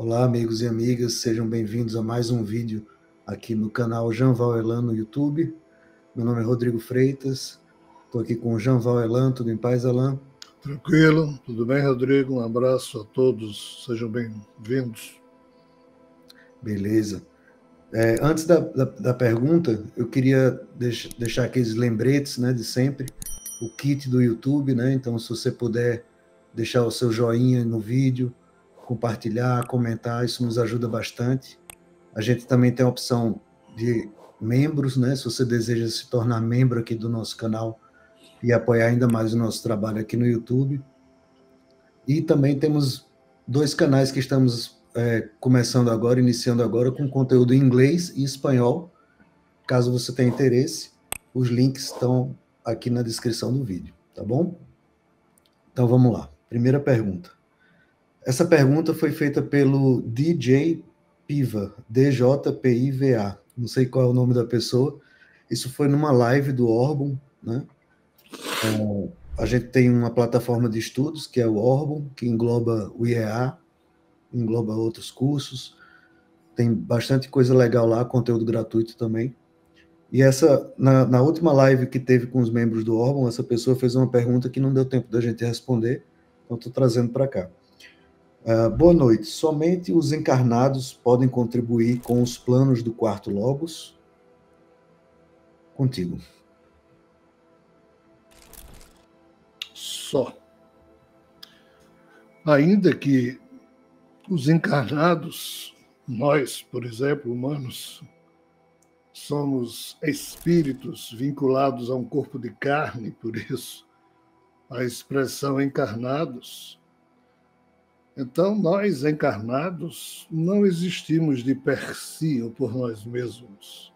Olá, amigos e amigas, sejam bem-vindos a mais um vídeo aqui no canal Janval Elan no YouTube. Meu nome é Rodrigo Freitas, estou aqui com o Janval Elan, tudo em paz, Elan? Tranquilo, tudo bem, Rodrigo? Um abraço a todos, sejam bem-vindos. Beleza. Antes da pergunta, eu queria deixar aqueles lembretes, né, de sempre, o kit do YouTube, né? Então, se você puder deixar o seu joinha no vídeo, compartilhar, comentar, isso nos ajuda bastante. A gente também tem a opção de membros, né? Se você deseja se tornar membro aqui do nosso canal e apoiar ainda mais o nosso trabalho aqui no YouTube. E também temos dois canais que estamos começando agora, iniciando agora, com conteúdo em inglês e espanhol. Caso você tenha interesse, os links estão aqui na descrição do vídeo, tá bom? Então vamos lá. Primeira pergunta. Essa pergunta foi feita pelo DJ Piva, DJPIVA. Não sei qual é o nome da pessoa. Isso foi numa live do Orbon, né? A gente tem uma plataforma de estudos, que é o Orbon, que engloba o IEA, engloba outros cursos. Tem bastante coisa legal lá, conteúdo gratuito também. E na última live que teve com os membros do Orbon, essa pessoa fez uma pergunta que não deu tempo da gente responder, então estou trazendo para cá. Boa noite. Somente os encarnados podem contribuir com os planos do quarto Logos? Contigo. Só. Ainda que os encarnados, nós, por exemplo, humanos, somos espíritos vinculados a um corpo de carne, por isso a expressão encarnados. Então, nós encarnados não existimos de per si ou por nós mesmos.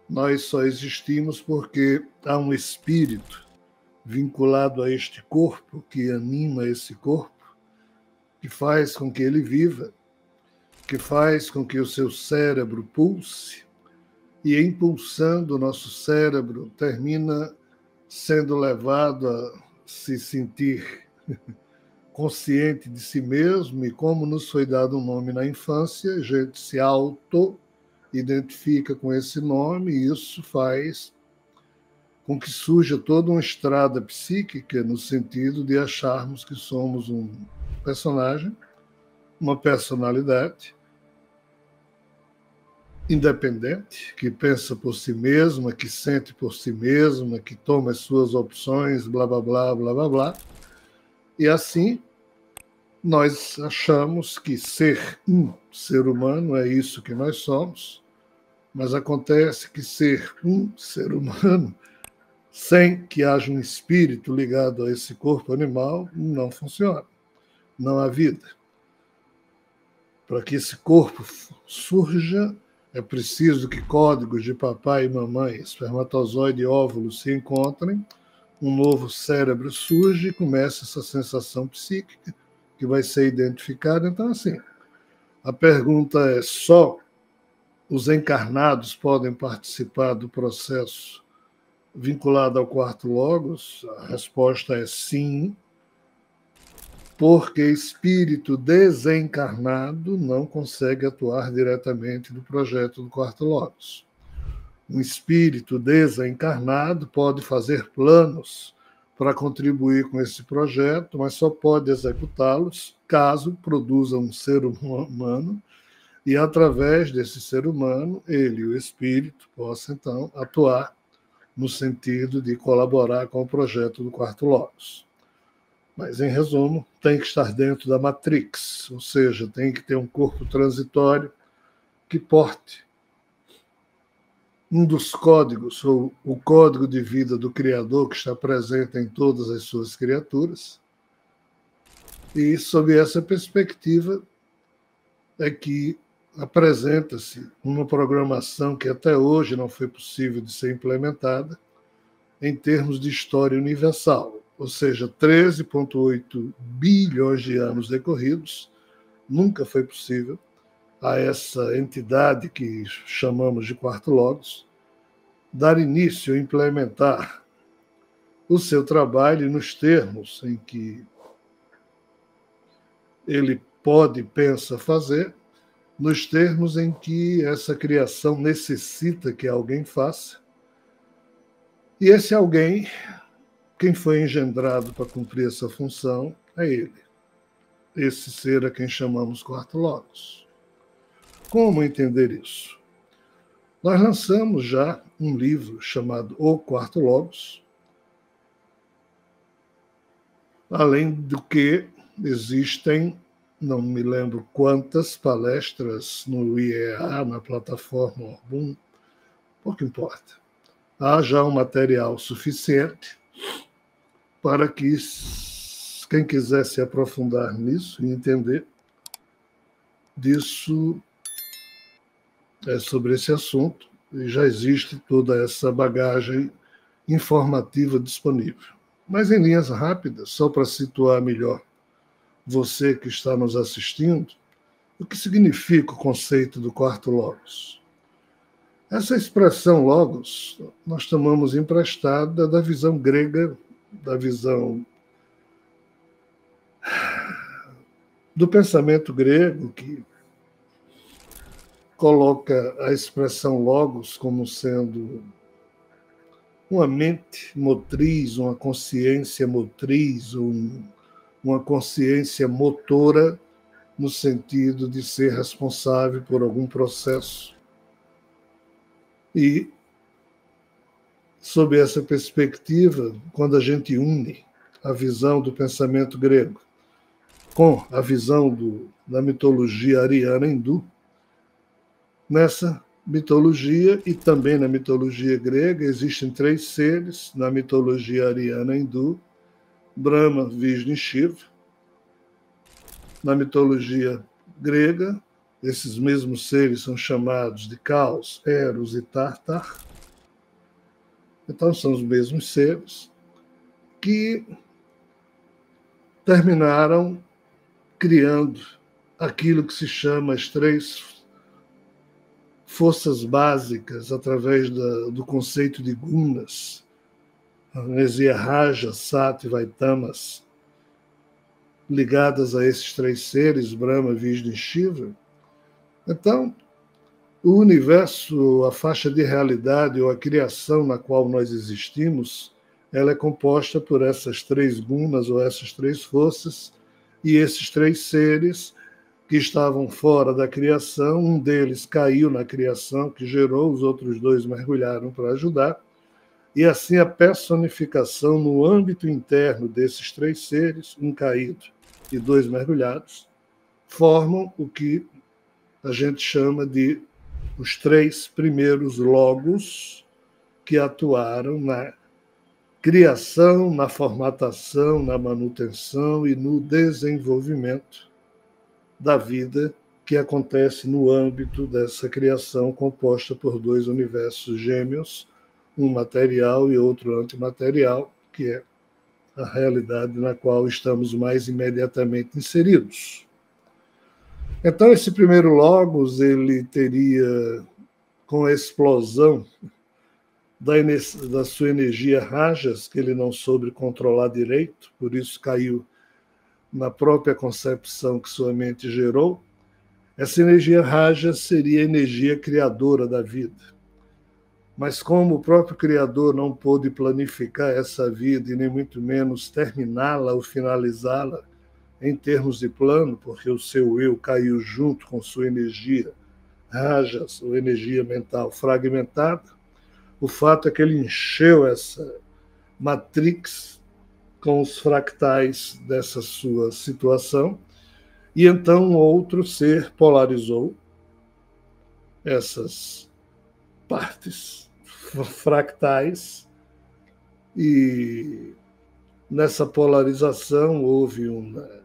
Nós só existimos porque há um espírito vinculado a este corpo, que anima esse corpo, que faz com que ele viva, que faz com que o seu cérebro pulse, e impulsando o nosso cérebro, termina sendo levado a se sentir consciente de si mesmo, e como nos foi dado um nome na infância, a gente se auto-identifica com esse nome, e isso faz com que surja toda uma estrada psíquica no sentido de acharmos que somos um personagem, uma personalidade independente, que pensa por si mesma, que sente por si mesma, que toma as suas opções, blá, blá, blá, blá, blá, blá. E assim, nós achamos que ser um ser humano é isso que nós somos, mas acontece que ser um ser humano sem que haja um espírito ligado a esse corpo animal, não funciona. Não há vida. Para que esse corpo surja, é preciso que códigos de papai e mamãe, espermatozoide e óvulo se encontrem, um novo cérebro surge e começa essa sensação psíquica que vai ser identificada. Então, assim, a pergunta é: só os encarnados podem participar do processo vinculado ao quarto Logos? A resposta é sim, porque espírito desencarnado não consegue atuar diretamente no projeto do quarto Logos. Um espírito desencarnado pode fazer planos para contribuir com esse projeto, mas só pode executá-los caso produza um ser humano, e através desse ser humano, ele, o espírito, possa então atuar no sentido de colaborar com o projeto do quarto Logos. Mas, em resumo, tem que estar dentro da Matrix, ou seja, tem que ter um corpo transitório que porte um dos códigos, ou o código de vida do Criador, que está presente em todas as suas criaturas. E, sob essa perspectiva, é que apresenta-se uma programação que até hoje não foi possível de ser implementada em termos de história universal, ou seja, 13,8 bilhões de anos decorridos, nunca foi possível a essa entidade que chamamos de quarto Logos dar início a implementar o seu trabalho nos termos em que ele pode, pensa fazer, nos termos em que essa criação necessita que alguém faça. E esse alguém, quem foi engendrado para cumprir essa função, é ele. Esse ser a quem chamamos quarto logos. Como entender isso? Nós lançamos já um livro chamado O Quarto Logos, além do que existem, não me lembro quantas palestras no IEA, na plataforma Orbum, pouco importa. Há já um material suficiente para que quem quiser se aprofundar nisso e entender disso sobre esse assunto, e já existe toda essa bagagem informativa disponível. Mas em linhas rápidas, só para situar melhor você que está nos assistindo, o que significa o conceito do quarto logos? Essa expressão logos nós tomamos emprestada da visão grega, da visão do pensamento grego, que coloca a expressão logos como sendo uma mente motriz, uma consciência motriz, uma consciência motora, no sentido de ser responsável por algum processo. E, sob essa perspectiva, quando a gente une a visão do pensamento grego com a visão da mitologia ariana hindu, nessa mitologia e também na mitologia grega existem 3 seres, na mitologia ariana hindu, Brahma, Vishnu e Shiva. Na mitologia grega, esses mesmos seres são chamados de Caos, Eros e Tartar. Então são os mesmos seres que terminaram criando aquilo que se chama as 3 forças básicas através do conceito de gunas, a energia Raja, Sattva e Tamas, ligadas a esses 3 seres, Brahma, Vishnu e Shiva. Então, o universo, a faixa de realidade ou a criação na qual nós existimos, ela é composta por essas 3 gunas ou essas 3 forças, e esses 3 seres que estavam fora da criação, um deles caiu na criação, que gerou, os outros 2 mergulharam para ajudar, e assim a personificação no âmbito interno desses 3 seres, um caído e 2 mergulhados, formam o que a gente chama de os 3 primeiros logos que atuaram na criação, na formatação, na manutenção e no desenvolvimento da vida que acontece no âmbito dessa criação composta por 2 universos gêmeos, um material e outro antimaterial, que é a realidade na qual estamos mais imediatamente inseridos. Então, esse primeiro logos, ele teria, com a explosão da sua energia rajas, que ele não soube controlar direito, por isso caiu na própria concepção que sua mente gerou, essa energia raja seria a energia criadora da vida. Mas como o próprio Criador não pôde planificar essa vida e nem muito menos terminá-la ou finalizá-la em termos de plano, porque o seu eu caiu junto com sua energia rajas, ou energia mental fragmentada, o fato é que ele encheu essa matrix com os fractais dessa sua situação, e então um outro ser polarizou essas partes fractais, e nessa polarização houve uma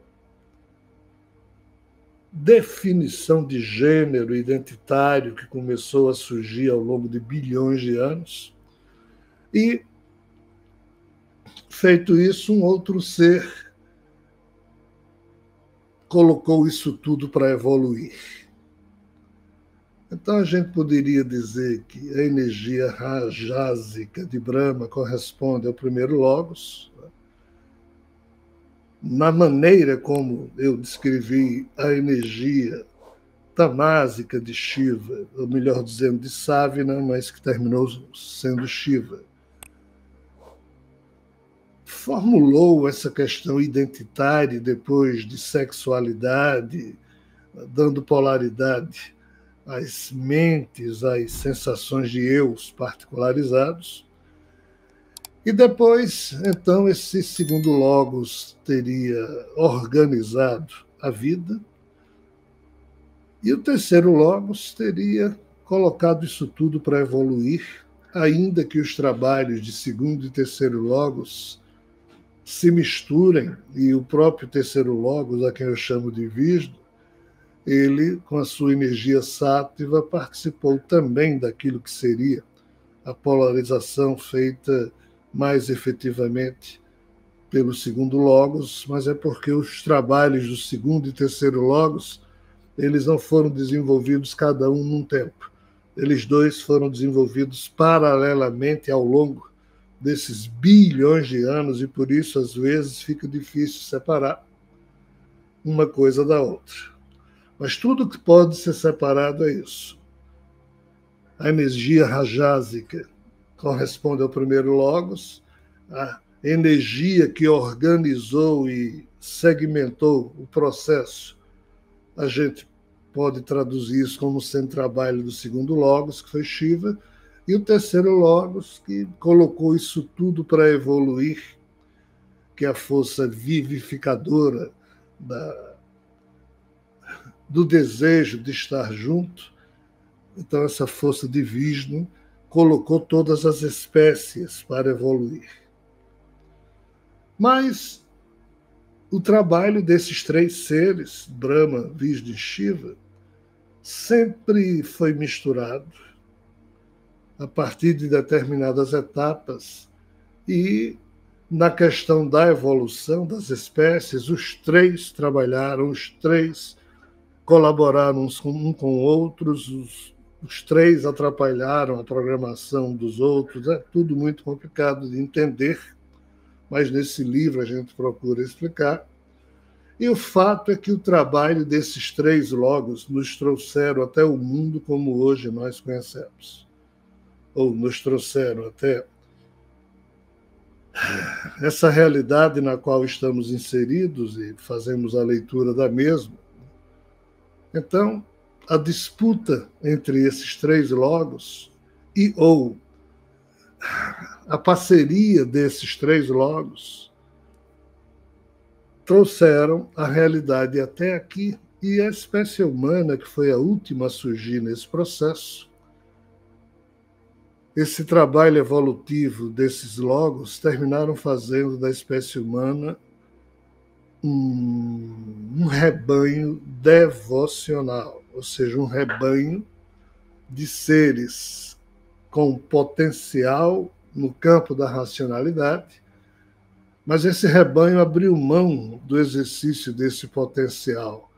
definição de gênero identitário que começou a surgir ao longo de bilhões de anos, e, feito isso, um outro ser colocou isso tudo para evoluir. Então, a gente poderia dizer que a energia rajásica de Brahma corresponde ao primeiro logos, na maneira como eu descrevi a energia tamásica de Shiva, ou melhor dizendo, de Savina, mas que terminou sendo Shiva, formulou essa questão identitária depois de sexualidade, dando polaridade às mentes, às sensações de eus particularizados. E depois, então, esse segundo logos teria organizado a vida, e o terceiro logos teria colocado isso tudo para evoluir, ainda que os trabalhos de segundo e terceiro logos se misturem, e o próprio terceiro logos, a quem eu chamo de Vishnu, ele, com a sua energia sátiva, participou também daquilo que seria a polarização feita mais efetivamente pelo segundo logos, mas é porque os trabalhos do segundo e terceiro logos, eles não foram desenvolvidos cada um num tempo. Eles dois foram desenvolvidos paralelamente ao longo desses bilhões de anos, e por isso, às vezes, fica difícil separar uma coisa da outra. Mas tudo que pode ser separado é isso. A energia rajásica corresponde ao primeiro logos, a energia que organizou e segmentou o processo, a gente pode traduzir isso como sendo trabalho do segundo logos, que foi Shiva, e o terceiro logos, que colocou isso tudo para evoluir, que é a força vivificadora do desejo de estar junto. Então, essa força de Vishnu colocou todas as espécies para evoluir. Mas o trabalho desses três seres, Brahma, Vishnu e Shiva, sempre foi misturado a partir de determinadas etapas, e na questão da evolução das espécies, os três trabalharam, os três colaboraram uns com outros, os três atrapalharam a programação dos outros. É tudo muito complicado de entender, mas nesse livro a gente procura explicar. E o fato é que o trabalho desses três logos nos trouxeram até o mundo como hoje nós conhecemos, ou nos trouxeram até essa realidade na qual estamos inseridos e fazemos a leitura da mesma. Então, a disputa entre esses três logos ou a parceria desses três logos trouxeram a realidade até aqui, e a espécie humana, que foi a última a surgir nesse processo, esse trabalho evolutivo desses logos terminaram fazendo da espécie humana um rebanho devocional, ou seja, um rebanho de seres com potencial no campo da racionalidade, mas esse rebanho abriu mão do exercício desse potencial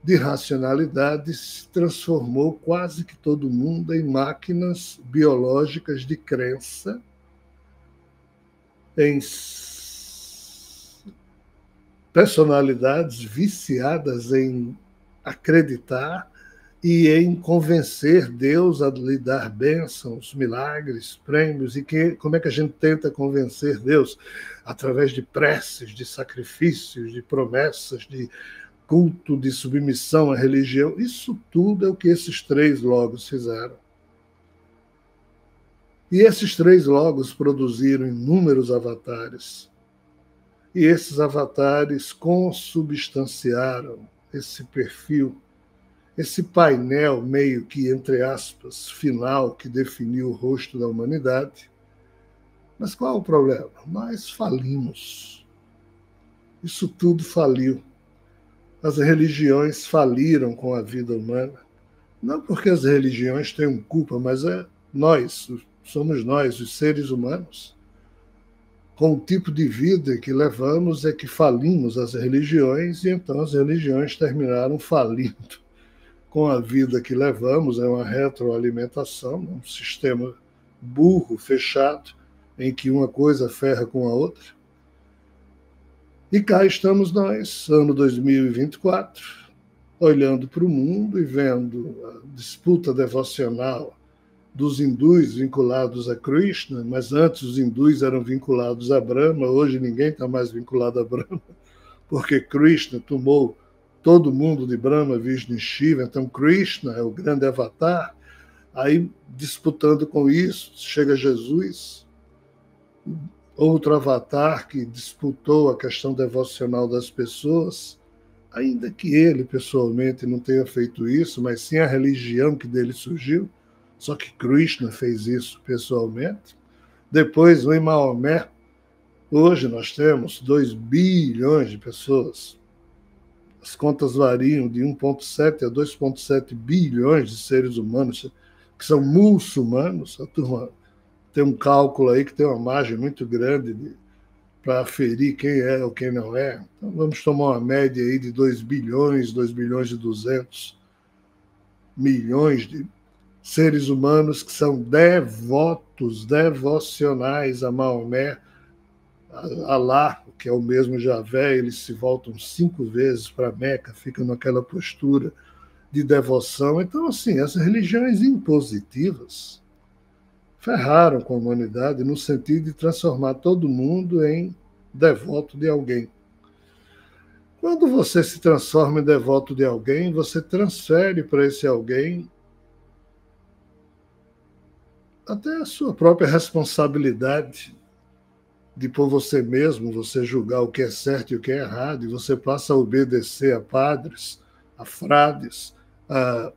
de racionalidade, se transformou quase que todo mundo em máquinas biológicas de crença, em personalidades viciadas em acreditar e em convencer Deus a lhe dar bênçãos, milagres, prêmios. E como é que a gente tenta convencer Deus? Através de preces, de sacrifícios, de promessas, de culto, de submissão à religião. Isso tudo é o que esses três logos fizeram. E esses três logos produziram inúmeros avatares. E esses avatares consubstanciaram esse perfil, esse painel meio que, entre aspas, final, que definiu o rosto da humanidade. Mas qual é o problema? Nós falimos. Isso tudo faliu. As religiões faliram com a vida humana. Não porque as religiões tenham culpa, mas somos nós, os seres humanos, com o tipo de vida que levamos, é que falimos as religiões, e então as religiões terminaram falindo com a vida que levamos. É uma retroalimentação, um sistema burro, fechado, em que uma coisa ferra com a outra. E cá estamos nós, ano 2024, olhando para o mundo e vendo a disputa devocional dos hindus vinculados a Krishna, mas antes os hindus eram vinculados a Brahma, hoje ninguém está mais vinculado a Brahma, porque Krishna tomou todo mundo de Brahma, Vishnu e Shiva, então Krishna é o grande avatar. Aí, disputando com isso, chega Jesus, outro avatar que disputou a questão devocional das pessoas, ainda que ele, pessoalmente, não tenha feito isso, mas sim a religião que dele surgiu, só que Krishna fez isso pessoalmente. Depois, em Maomé, hoje nós temos 2 bilhões de pessoas. As contas variam de 1,7 a 2,7 bilhões de seres humanos que são muçulmanos. A turma tem um cálculo aí que tem uma margem muito grande para aferir quem é ou quem não é. Então, vamos tomar uma média aí de 2 bilhões e 200 milhões de seres humanos que são devotos, devocionais a Maomé, a Alá, que é o mesmo Javé. Eles se voltam 5 vezes para Meca, ficam naquela postura de devoção. Então, assim, as religiões impositivas ferraram com a humanidade no sentido de transformar todo mundo em devoto de alguém. Quando você se transforma em devoto de alguém, você transfere para esse alguém até a sua própria responsabilidade de por você mesmo, você julgar o que é certo e o que é errado, e você passa a obedecer a padres, a frades, a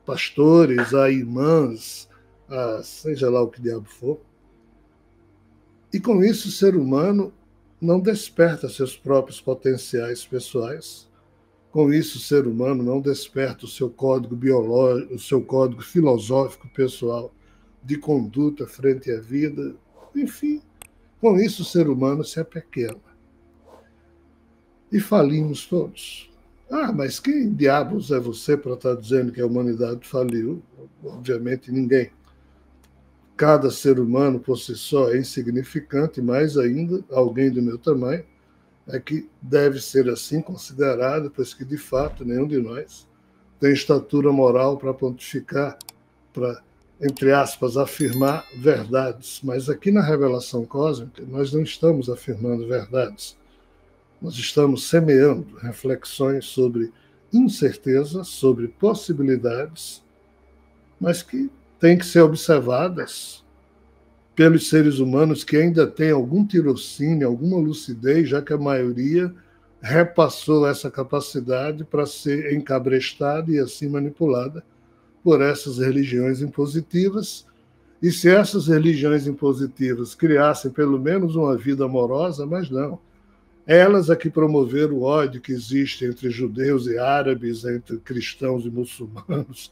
pastores, a irmãs, a seja lá o que diabo for. E com isso o ser humano não desperta seus próprios potenciais pessoais. Com isso o ser humano não desperta o seu código biológico, o seu código filosófico pessoal de conduta frente à vida. Enfim, com isso o ser humano se apequena. E falimos todos. Ah, mas quem diabos é você para estar dizendo que a humanidade faliu? Obviamente ninguém. Cada ser humano por si só é insignificante, mais ainda alguém do meu tamanho é que deve ser assim considerado, pois que de fato nenhum de nós tem estatura moral para pontificar, para, entre aspas, afirmar verdades. Mas aqui na revelação cósmica nós não estamos afirmando verdades. Nós estamos semeando reflexões sobre incertezas, sobre possibilidades, mas que têm que ser observadas pelos seres humanos que ainda têm algum tirocínio, alguma lucidez, já que a maioria repassou essa capacidade para ser encabrestada e assim manipulada por essas religiões impositivas. E se essas religiões impositivas criassem pelo menos uma vida amorosa, mas não. Elas é que promoveram o ódio que existe entre judeus e árabes, entre cristãos e muçulmanos,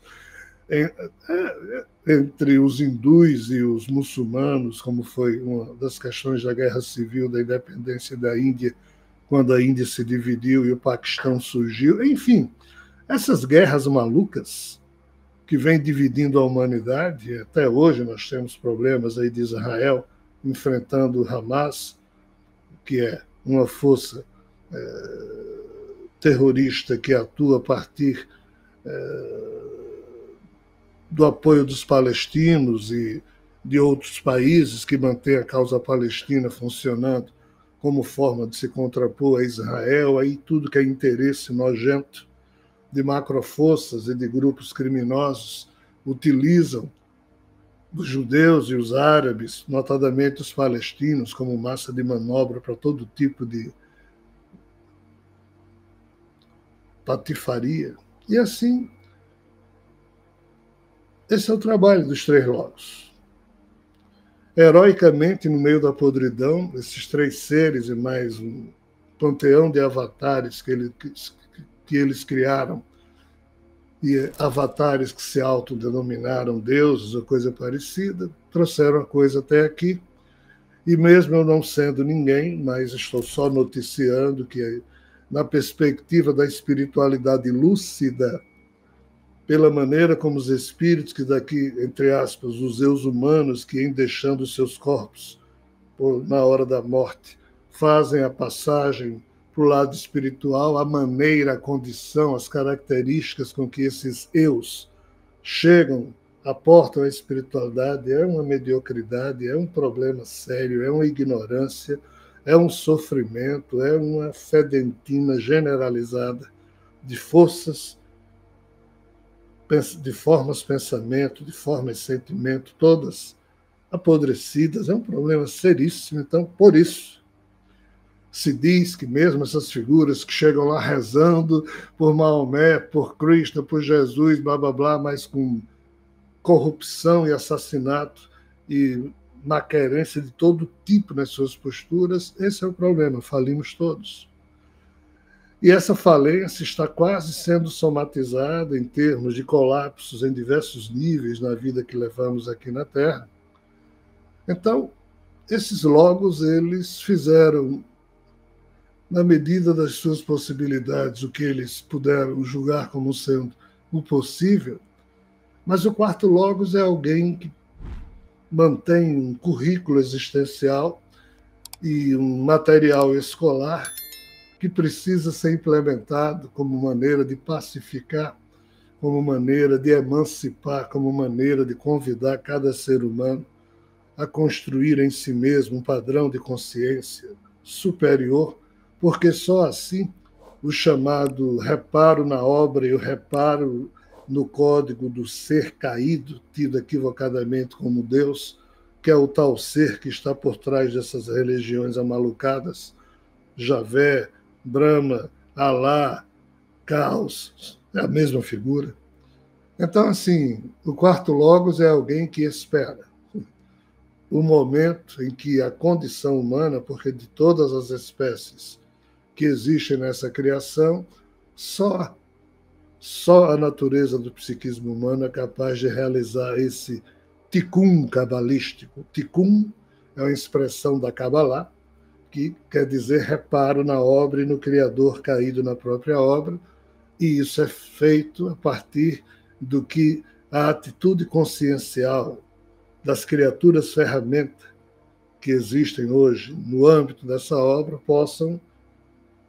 entre os hindus e os muçulmanos, como foi uma das questões da guerra civil da independência da Índia, quando a Índia se dividiu e o Paquistão surgiu. Enfim, essas guerras malucas que vêm dividindo a humanidade. Até hoje nós temos problemas aí de Israel enfrentando o Hamas, que é uma força terrorista que atua a partir do apoio dos palestinos e de outros países que mantêm a causa palestina funcionando como forma de se contrapor a Israel. Aí tudo que é interesse nojento de macroforças e de grupos criminosos utilizam os judeus e os árabes, notadamente os palestinos, como massa de manobra para todo tipo de patifaria. E assim, esse é o trabalho dos 3 logos. Heroicamente, no meio da podridão, esses 3 seres e mais um panteão de avatares que eles criaram, e avatares que se autodenominaram deuses ou coisa parecida, trouxeram a coisa até aqui. E mesmo eu não sendo ninguém, mas estou só noticiando que, na perspectiva da espiritualidade lúcida, pela maneira como os espíritos que daqui, entre aspas, os eus humanos, que em deixando seus corpos na hora da morte, fazem a passagem para o lado espiritual, a maneira, a condição, as características com que esses eus chegam, aportam a espiritualidade, é uma mediocridade, é um problema sério, é uma ignorância, é um sofrimento, é uma fedentina generalizada de forças, de formas de pensamento, de formas de sentimento, todas apodrecidas. É um problema seríssimo. Então, por isso, se diz que mesmo essas figuras que chegam lá rezando por Maomé, por Cristo, por Jesus, blá, blá, blá, mas com corrupção e assassinato e maquerência de todo tipo nas suas posturas, esse é o problema, falimos todos. E essa falência está quase sendo somatizada em termos de colapsos em diversos níveis na vida que levamos aqui na Terra. Então, esses logos, eles fizeram, na medida das suas possibilidades, o que eles puderam julgar como sendo o possível, mas o quarto logos é alguém que mantém um currículo existencial e um material escolar que precisa ser implementado como maneira de pacificar, como maneira de emancipar, como maneira de convidar cada ser humano a construir em si mesmo um padrão de consciência superior, porque só assim o chamado reparo na obra e o reparo no código do ser caído, tido equivocadamente como Deus, que é o tal ser que está por trás dessas religiões amalucadas, Javé, Brahma, Alá, Caos, é a mesma figura. Então, assim, o quarto logos é alguém que espera o momento em que a condição humana, porque de todas as espécies que existem nessa criação, só a natureza do psiquismo humano é capaz de realizar esse tikkun cabalístico. Tikkun é uma expressão da Kabbalah, que quer dizer reparo na obra e no Criador caído na própria obra, e isso é feito a partir do que a atitude consciencial das criaturas ferramenta que existem hoje no âmbito dessa obra possam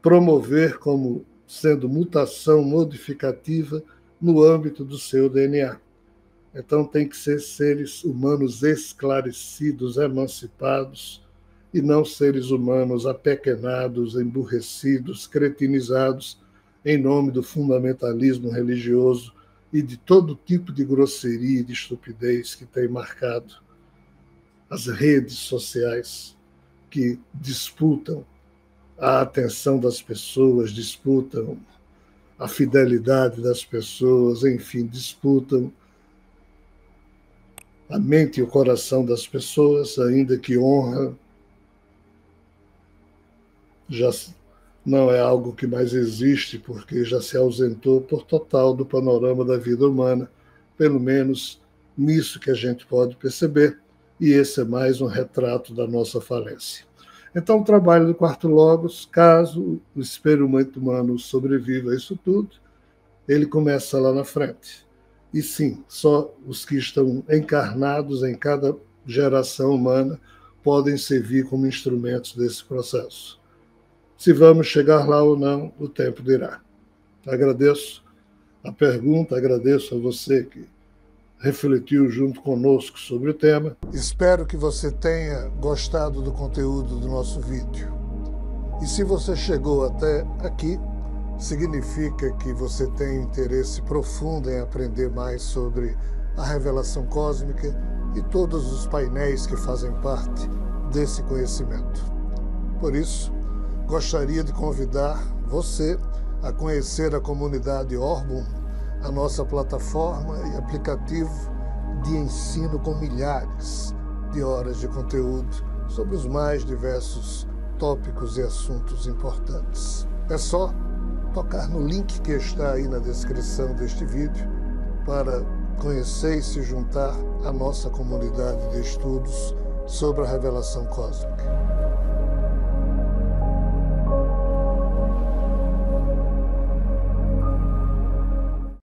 promover como sendo mutação modificativa no âmbito do seu DNA. Então tem que ser seres humanos esclarecidos, emancipados, e não seres humanos apequenados, emburrecidos, cretinizados em nome do fundamentalismo religioso e de todo tipo de grosseria e de estupidez que tem marcado as redes sociais, que disputam a atenção das pessoas, disputam a fidelidade das pessoas, enfim, disputam a mente e o coração das pessoas, ainda que honra já não é algo que mais existe, porque já se ausentou por total do panorama da vida humana, pelo menos nisso que a gente pode perceber, e esse é mais um retrato da nossa falência. Então, o trabalho do quarto logos, caso o experimento humano sobreviva a isso tudo, ele começa lá na frente. E sim, só os que estão encarnados em cada geração humana podem servir como instrumentos desse processo. Se vamos chegar lá ou não, o tempo dirá. Agradeço a pergunta, agradeço a você que refletiu junto conosco sobre o tema. Espero que você tenha gostado do conteúdo do nosso vídeo. E se você chegou até aqui, significa que você tem interesse profundo em aprender mais sobre a revelação cósmica e todos os painéis que fazem parte desse conhecimento. Por isso, gostaria de convidar você a conhecer a comunidade Orbum, a nossa plataforma e aplicativo de ensino com milhares de horas de conteúdo sobre os mais diversos tópicos e assuntos importantes. É só tocar no link que está aí na descrição deste vídeo para conhecer e se juntar à nossa comunidade de estudos sobre a revelação cósmica.